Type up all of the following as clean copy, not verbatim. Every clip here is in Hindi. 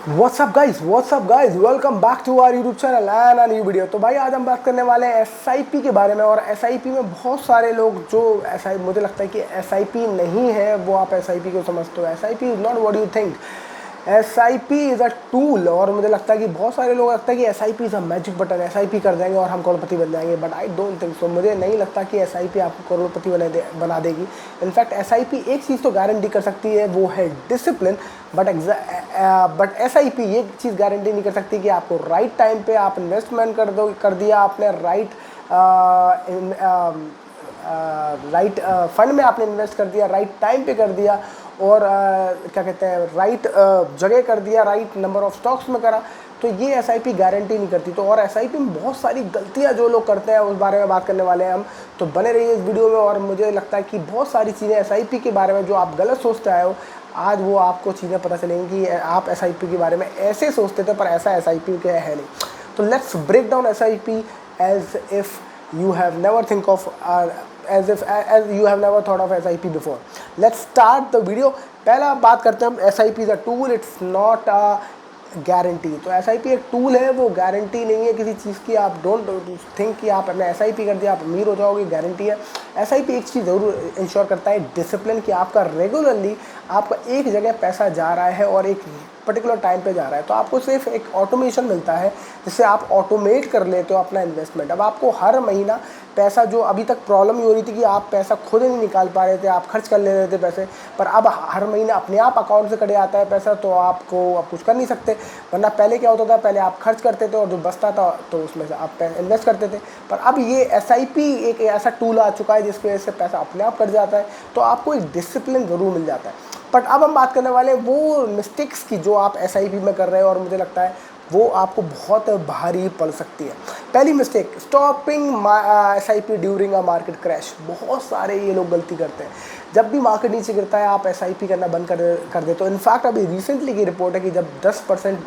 WhatsApp guys welcome back to our YouTube channel and a new video. तो भाई आज हम बात करने वाले हैं एसआईपी के बारे में। और एसआईपी में बहुत सारे लोग जो मुझे लगता है कि एसआईपी नहीं है वो आप एसआईपी को समझते हो। SIP is not what you think. SIP is a tool. और मुझे लगता है कि बहुत सारे लोग लगता है कि SIP is a magic button, SIP कर देंगे और हम करोड़पति बन जाएंगे, but I don't think so. मुझे नहीं लगता कि एसआईपी आपको करोड़पति बना देगी। इनफैक्ट एसआईपी एक चीज़ तो गारंटी कर सकती है, वो है डिसिप्लिन। बट एसआईपी ये चीज़ गारंटी नहीं कर सकती कि आपको राइट टाइम पे आप इन्वेस्टमेंट कर दिया आपने, राइट फंड में आपने इन्वेस्ट कर दिया, राइट टाइम पे कर दिया, और क्या कहते हैं राइट जगह कर दिया, राइट नंबर ऑफ स्टॉक्स में करा, तो ये एसआईपी गारंटी नहीं करती। तो और एसआईपी में बहुत सारी गलतियां जो लोग करते हैं उस बारे में बात करने वाले हैं हम। तो बने रहिए इस वीडियो में। और मुझे लगता है कि बहुत सारी चीज़ें एसआईपी के बारे में जो आप गलत सोचते आए हो, आज वो आपको चीज़ें पता चलेंगी कि आप एसआईपी के बारे में ऐसे सोचते थे पर ऐसा एसआईपी के है नहीं। तो let's break down SIP as if you have never think of as you have never thought of SIP before. Let's start the video. पहला बात करते हैं हम SIP is a tool, it's not a guarantee. तो एसआईपी एक टूल है, वो गारंटी नहीं है किसी चीज़ की। आप डोंट थिंक कि आप अपने एसआईपी कर दिया आप अमीर हो जाओगे, गारंटी है। एसआईपी एक चीज़ ज़रूर इंश्योर करता है, डिसिप्लिन, कि आपका रेगुलरली आपका एक जगह पैसा जा रहा है और एक पर्टिकुलर टाइम पे जा रहा है। तो आपको सिर्फ एक ऑटोमेशन मिलता है जिससे आप ऑटोमेट कर लेते हो अपना इन्वेस्टमेंट। अब आपको हर महीना पैसा, जो अभी तक प्रॉब्लम ये हो रही थी कि आप पैसा खुद नहीं निकाल पा रहे थे, आप खर्च कर ले रहे थे पैसे, पर अब हर महीने अपने आप अकाउंट से कटे आता है पैसा, तो आपको अब कुछ कर नहीं सकते। वरना पहले क्या होता था, पहले आप खर्च करते थे और जो बचता था तो उसमें से आप इन्वेस्ट करते थे। पर अब ये एसआईपी एक ऐसा टूल आ चुका है जिसकी वजह से पैसा अपने आप कट जाता है, तो आपको एक डिसिप्लिन ज़रूर मिल जाता है। बट अब हम बात करने वाले हैं वो मिस्टेक्स की जो आप एसआईपी में कर रहे हैं, और मुझे लगता है वो आपको बहुत भारी पड़ सकती है। पहली mistake, stopping SIP during a market crash. बहुत सारे ये लोग गलती करते हैं। जब भी मार्केट नीचे गिरता है आप एसआईपी करना बंद कर देते हो। इनफैक्ट अभी रिसेंटली की रिपोर्ट है कि जब 10%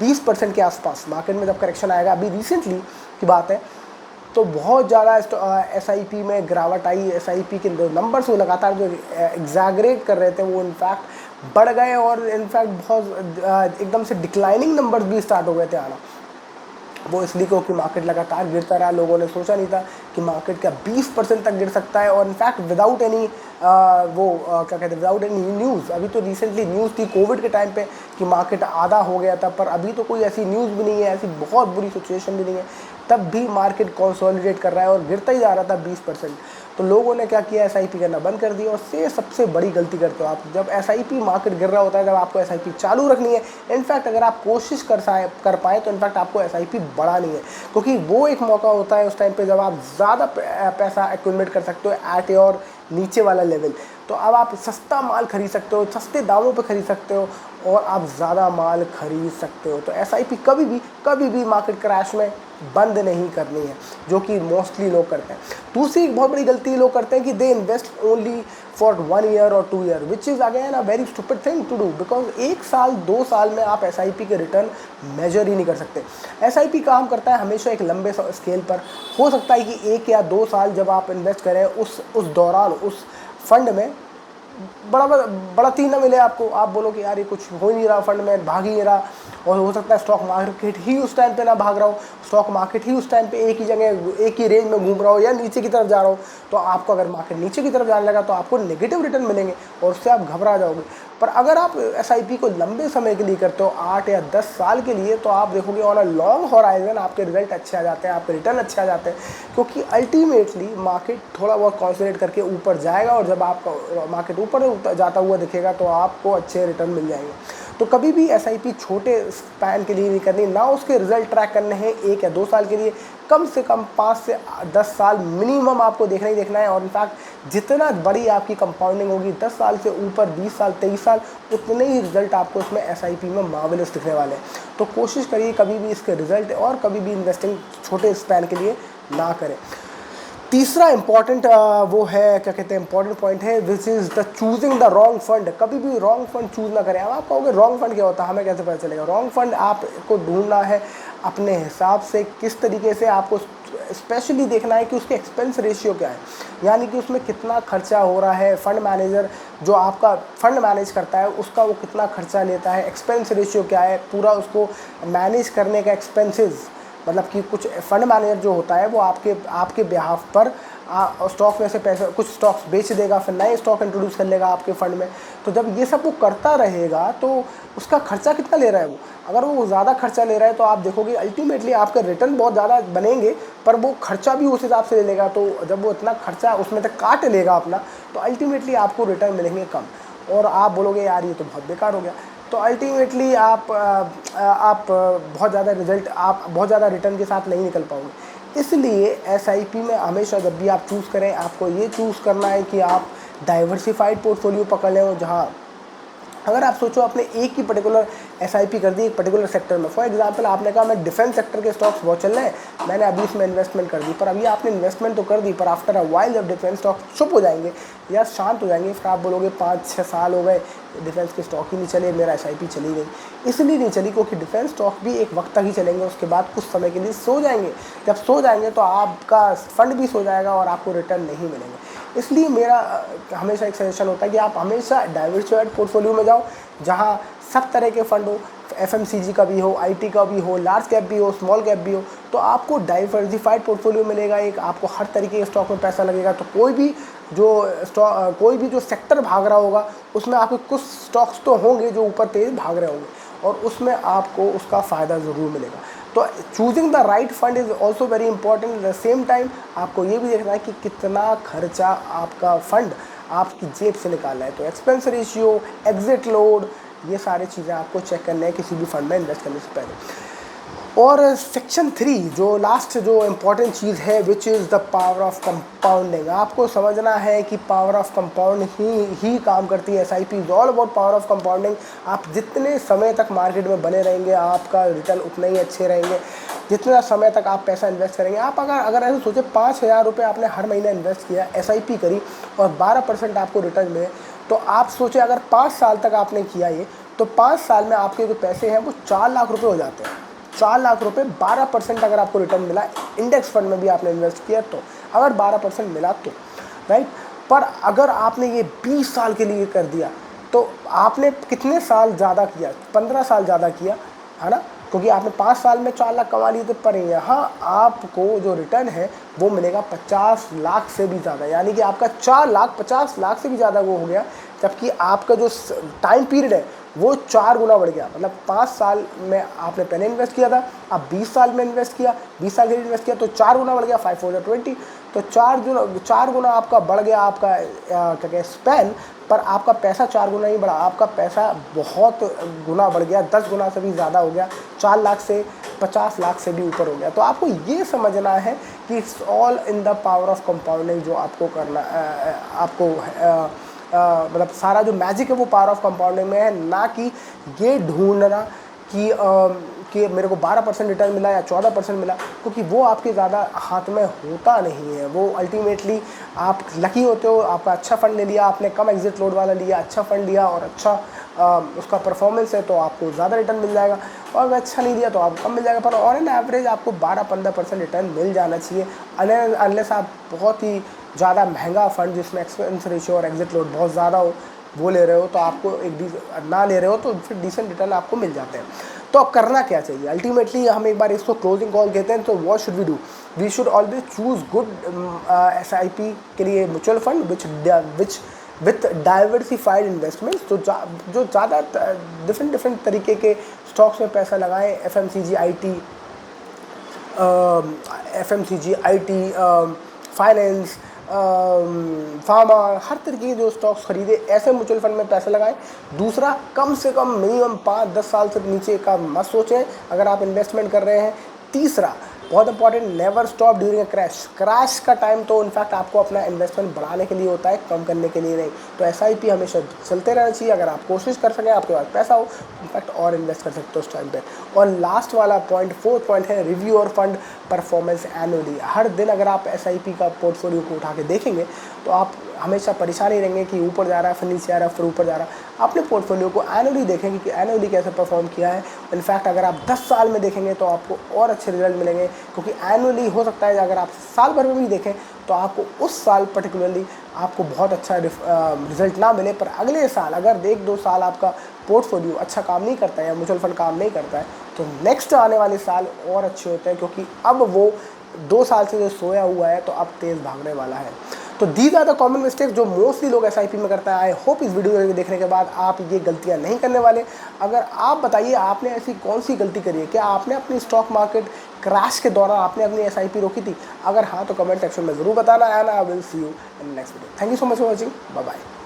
20% के आसपास मार्केट में जब करेक्शन आएगा, अभी रिसेंटली की बात है, तो बहुत ज़्यादा एसआईपी में गिरावट आई। एसआईपी के नंबर्स वो लगातार जो एग्जैगरेट कर रहे थे वो इनफैक्ट बढ़ गए, और इनफैक्ट बहुत एकदम से डिक्लाइनिंग नंबर्स भी स्टार्ट हो गए थे आना। वो इसलिए क्योंकि मार्केट लगातार गिरता रहा, लोगों ने सोचा नहीं था कि मार्केट का 20% तक गिर सकता है, और इनफैक्ट विदाउट एनी क्या कहते हैं विदाउट एनी न्यूज़। अभी तो रिसेंटली न्यूज़ थी कोविड के टाइम पे कि मार्केट आधा हो गया था, पर अभी तो कोई ऐसी न्यूज़ भी नहीं है, ऐसी बहुत बुरी सिचुएशन भी नहीं है, तब भी मार्केट कंसोलिडेट कर रहा है और गिरता ही जा रहा था 20%। तो लोगों ने क्या किया, एसआईपी करना बंद कर दिया। और सबसे बड़ी गलती करते हो आप, जब एसआईपी मार्केट गिर रहा होता है, जब आपको एसआईपी चालू रखनी है। इनफैक्ट अगर आप कोशिश कर पाए तो इनफैक्ट आपको एसआईपी बढ़ानी है, क्योंकि वो एक मौका होता है उस टाइम पे जब आप ज़्यादा पैसा एक्यूमुलेट कर सकते हो एट योर नीचे वाला लेवल। तो अब आप सस्ता माल खरीद सकते हो, सस्ते दामों पे खरीद सकते हो, और आप ज़्यादा माल खरीद सकते हो। तो एसआईपी कभी भी मार्केट क्रैश में बंद नहीं करनी है, जो कि मोस्टली लोग करते हैं। दूसरी एक बहुत बड़ी गलती लोग करते हैं कि they invest only for 1 year और 2 year, which is again a very stupid thing to do, because 1 साल 2 साल में आप एसआईपी के रिटर्न मेजर ही नहीं कर सकते। एसआईपी काम करता है हमेशा एक लंबे स्केल पर। हो सकता है कि 1 या 2 साल जब आप इन्वेस्ट करें उस दौरान उस फंड में बढ़ती ना मिले आपको, आप बोलो कि यार ये कुछ हो ही नहीं रहा, फंड में भाग ही नहीं रहा, और हो सकता है स्टॉक मार्केट ही उस टाइम पे ना भाग रहा हो, स्टॉक मार्केट ही उस टाइम पे एक ही जगह एक ही रेंज में घूम रहा हो या नीचे की तरफ जा रहा हो। तो आपको अगर मार्केट नीचे की तरफ जाने लगा तो आपको नेगेटिव रिटर्न मिलेंगे और उससे आप घबरा जाओगे। पर अगर आप एसआईपी को लंबे समय के लिए करते हो, 8 या 10 साल के लिए, तो आप देखोगे ऑन अ लॉन्ग हॉराइजन आपके रिजल्ट अच्छे आ जाते हैं, आपके रिटर्न अच्छे आ जाते हैं, क्योंकि अल्टीमेटली मार्केट थोड़ा बहुत कॉन्सनट्रेट करके ऊपर जाएगा, और जब आपका मार्केट ऊपर जाता हुआ दिखेगा तो आपको अच्छे रिटर्न मिल जाएंगे। तो कभी भी एसआईपी छोटे स्पैन के लिए नहीं करनी, ना उसके रिजल्ट ट्रैक करने हैं 1 या 2 साल के लिए, कम से कम 5 से 10 साल मिनिमम आपको देखना ही देखना है। और इनफैक्ट जितना बड़ी आपकी कंपाउंडिंग होगी, 10 साल से ऊपर 20 साल 23 साल, उतने ही रिजल्ट आपको इसमें एसआईपी में मार्वेलस दिखने वाले हैं। तो कोशिश करिए कभी भी इसके रिजल्ट और कभी भी इन्वेस्टिंग छोटे स्पैन के लिए ना करें। तीसरा इंपॉर्टेंट वो है, क्या कहते हैं, इंपॉर्टेंट पॉइंट है, which is the choosing the wrong fund. कभी भी रॉन्ग फंड चूज़ ना करें। अब आप कहोगे रॉन्ग फंड क्या होता है, हमें कैसे पता चलेगा? रॉन्ग फंड आपको ढूंढना है अपने हिसाब से, किस तरीके से आपको स्पेशली देखना है कि उसके एक्सपेंस रेशियो क्या है, यानी कि उसमें कितना खर्चा हो रहा है, फंड मैनेजर जो आपका फंड मैनेज करता है उसका वो कितना खर्चा लेता है, एक्सपेंस रेशियो क्या है, पूरा उसको मैनेज करने का एक्सपेंसेस, मतलब कि कुछ फंड मैनेजर जो होता है वो आपके बिहाफ पर स्टॉक में से पैसे, कुछ स्टॉक्स बेच देगा, फिर नए स्टॉक इंट्रोड्यूस कर लेगा आपके फ़ंड में। तो जब ये सब वो करता रहेगा तो उसका खर्चा कितना ले रहा है वो, अगर वो ज़्यादा खर्चा ले रहा है तो आप देखोगे अल्टीमेटली आपके रिटर्न बहुत ज़्यादा बनेंगे, पर वो खर्चा भी उस हिसाब से ले लेगा। तो जब वो इतना खर्चा उसमें तक काट लेगा अपना, तो अल्टीमेटली आपको रिटर्न मिलेंगे कम, और आप बोलोगे यार ये तो बहुत बेकार हो गया। तो अल्टीमेटली आप बहुत ज़्यादा रिटर्न के साथ नहीं निकल पाओगे। इसलिए एसआईपी में हमेशा जब भी आप चूज़ करें, आपको ये चूज़ करना है कि आप डाइवर्सिफाइड पोर्टफोलियो पकड़ लें, जहाँ अगर आप सोचो आपने एक ही पर्टिकुलर एसआईपी कर दी एक पर्टिकुलर सेक्टर में, फॉर एग्जांपल आपने कहा मैं डिफेंस सेक्टर के स्टॉक्स बहुत चल रहे हैं, मैंने अभी इसमें इन्वेस्टमेंट कर दी, पर अभी आपने इन्वेस्टमेंट तो कर दी, पर आफ्टर अ वाइल जब डिफेंस स्टॉक चुप हो जाएंगे या शांत हो जाएंगे, फिर आप बोलोगे 5-6 साल हो गए डिफेंस के स्टॉक ही नहीं चले, मेरा एसआईपी चली गई। इसलिए नहीं चली क्योंकि डिफेंस स्टॉक भी एक वक्त तक ही चलेंगे, उसके बाद कुछ समय के लिए सो जाएंगे। जब सो जाएंगे तो आपका फंड भी सो जाएगा और आपको रिटर्न नहीं मिलेंगे। इसलिए मेरा हमेशा एक सजेशन होता है कि आप हमेशा डाइवर्सिफाइड पोर्टफोलियो में जाओ, जहाँ सब तरह के फंड हो, एफएमसीजी का भी हो, आईटी का भी हो, लार्ज कैप भी हो, स्मॉल कैप भी हो, तो आपको डाइवर्सिफाइड पोर्टफोलियो मिलेगा। एक आपको हर तरीके के स्टॉक में पैसा लगेगा, तो कोई भी जो सेक्टर भाग रहा होगा उसमें आपके कुछ स्टॉक्स तो होंगे जो ऊपर तेज भाग रहे होंगे, और उसमें आपको उसका फ़ायदा ज़रूर मिलेगा। तो choosing the right fund is also very important. At the same time आपको ये भी देखना है कि कितना खर्चा आपका फंड आपकी जेब से निकालना है। तो एक्सपेंस रेशियो, एग्जिट लोड, ये सारी चीज़ें आपको चेक करना है किसी भी फंड में इन्वेस्ट करने से पहले। और सेक्शन 3 जो लास्ट जो इम्पॉर्टेंट चीज़ है, which is the power of compounding. आपको समझना है कि पावर ऑफ कंपाउंड ही काम करती है। SIP is all about power of compounding. आप जितने समय तक मार्केट में बने रहेंगे आपका रिटर्न उतना ही अच्छे रहेंगे, जितना समय तक आप पैसा इन्वेस्ट करेंगे। आप अगर ऐसे सोचे 5,000 रुपये आपने हर महीने इन्वेस्ट किया, एसआईपी करी और 12% आपको रिटर्न मिले, तो आप सोचे अगर 5 साल तक आपने किया ये, तो 5 साल में आपके जो पैसे हैं वो 4 लाख रुपये हो जाते हैं। 4 लाख रुपये 12% अगर आपको रिटर्न मिला, इंडेक्स फंड में भी आपने इन्वेस्ट किया तो, अगर 12% मिला तो, राइट। पर अगर आपने ये 20 साल के लिए कर दिया तो आपने कितने साल ज़्यादा किया, 15 साल ज़्यादा किया, है ना, क्योंकि आपने 5 साल में 4 लाख कमा लिए थे। पर यहाँ आपको जो रिटर्न है वो मिलेगा 50 लाख से भी ज़्यादा, यानी कि आपका 4 लाख 50 लाख से भी ज़्यादा वो हो गया, जबकि आपका जो टाइम पीरियड है वो 4 गुना बढ़ गया। मतलब 5 साल में आपने पहले इन्वेस्ट किया था, अब 20 साल में इन्वेस्ट किया, 20 साल के लिए इन्वेस्ट किया तो 4 गुना बढ़ गया, 5 4 20, तो 4 गुना आपका बढ़ गया आपका क्या कहते स्पैन। पर आपका पैसा 4 गुना ही बढ़ा, आपका पैसा बहुत गुना बढ़ गया, 10 गुना से भी ज़्यादा हो गया, 4 लाख से 50 लाख से भी ऊपर हो गया। तो आपको ये समझना है कि it's all in the power of compounding. जो आपको करना मतलब सारा जो मैजिक है वो पावर ऑफ कंपाउंडिंग में है, ना कि ये ढूंढना कि मेरे को 12% रिटर्न मिला या 14% मिला, क्योंकि वो आपके ज़्यादा हाथ में होता नहीं है। वो अल्टीमेटली आप लकी होते हो, आपका अच्छा फ़ंड ले लिया आपने, कम एग्जिट लोड वाला लिया, अच्छा फ़ंड लिया और अच्छा उसका परफॉर्मेंस है तो आपको ज़्यादा रिटर्न मिल जाएगा, और अगर अच्छा नहीं दिया तो आपको कम मिल जाएगा। पर ऑन एन एवरेज आपको 12-15% रिटर्न मिल जाना चाहिए, अनलेस आप बहुत ही ज़्यादा महंगा फ़ंड जिसमें एक्सपेंस रेशियो और एग्जिट लोड बहुत ज़्यादा हो वो ले रहे हो, तो आपको ना ले रहे हो तो फिर डिसेंट रिटर्न आपको मिल जाते हैं। तो अब करना क्या चाहिए अल्टीमेटली, हम एक बार इसको क्लोजिंग कॉल कहते हैं। तो what should we do? We should always choose good SIP के लिए mutual fund which with diversified investments, जो ज़्यादा डिफरेंट तरीके के स्टॉक्स में पैसा लगाएं, एफएमसीजी, आईटी, फाइनेंस, फार्मा, हर तरीके के जो स्टॉक्स खरीदे, ऐसे म्यूचुअल फंड में पैसा लगाएं। दूसरा, कम से कम मिनिमम 5-10 साल से नीचे का मत सोचें अगर आप इन्वेस्टमेंट कर रहे हैं। तीसरा, बहुत important, never stop during a crash का टाइम तो इनफैक्ट आपको अपना इन्वेस्टमेंट बढ़ाने के लिए होता है, कम करने के लिए नहीं। तो एसआईपी हमेशा चलते रहना चाहिए। अगर आप कोशिश कर सकें, आपके पास पैसा हो, इनफैक्ट और इन्वेस्ट कर सकते हो उस टाइम पे। और लास्ट वाला पॉइंट, 4th पॉइंट है रिव्यू और फंड परफॉर्मेंस एनुअली। हर दिन अगर आप एसआईपी का पोर्टफोलियो को उठा के देखेंगे तो आप हमेशा परेशान ही रहेंगे कि ऊपर जा रहा है, फिर नीचे आ रहा है, फिर ऊपर जा रहा है। अपने पोर्टफोलियो को एनुअली देखेंगे कि एनुअली कैसे परफॉर्म किया है, इनफैक्ट अगर आप 10 साल में देखेंगे तो आपको और अच्छे रिजल्ट मिलेंगे, क्योंकि एनुअली हो सकता है अगर आप साल भर में भी देखें तो आपको उस साल पर्टिकुलरली आपको बहुत अच्छा रिजल्ट ना मिले, पर अगले साल अगर 1-2 साल आपका पोर्टफोलियो अच्छा काम नहीं करता है या म्यूचुअल फंड काम नहीं करता है तो नेक्स्ट आने वाले साल और अच्छे होते हैं, क्योंकि अब वो 2 साल से जो सोया हुआ है तो अब तेज़ भागने वाला है। तो these are the common mistakes जो मोस्टली लोग एसआईपी में करता है। आई होप इस वीडियो को देखने के बाद आप ये गलतियां नहीं करने वाले। अगर आप बताइए आपने ऐसी कौन सी गलती करी है, क्या आपने अपनी स्टॉक मार्केट क्रैश के दौरान आपने अपनी एसआईपी रोकी थी? अगर हाँ तो कमेंट सेक्शन में ज़रूर बताना, and I will see you in next video. Thank you so much for watching, bye bye.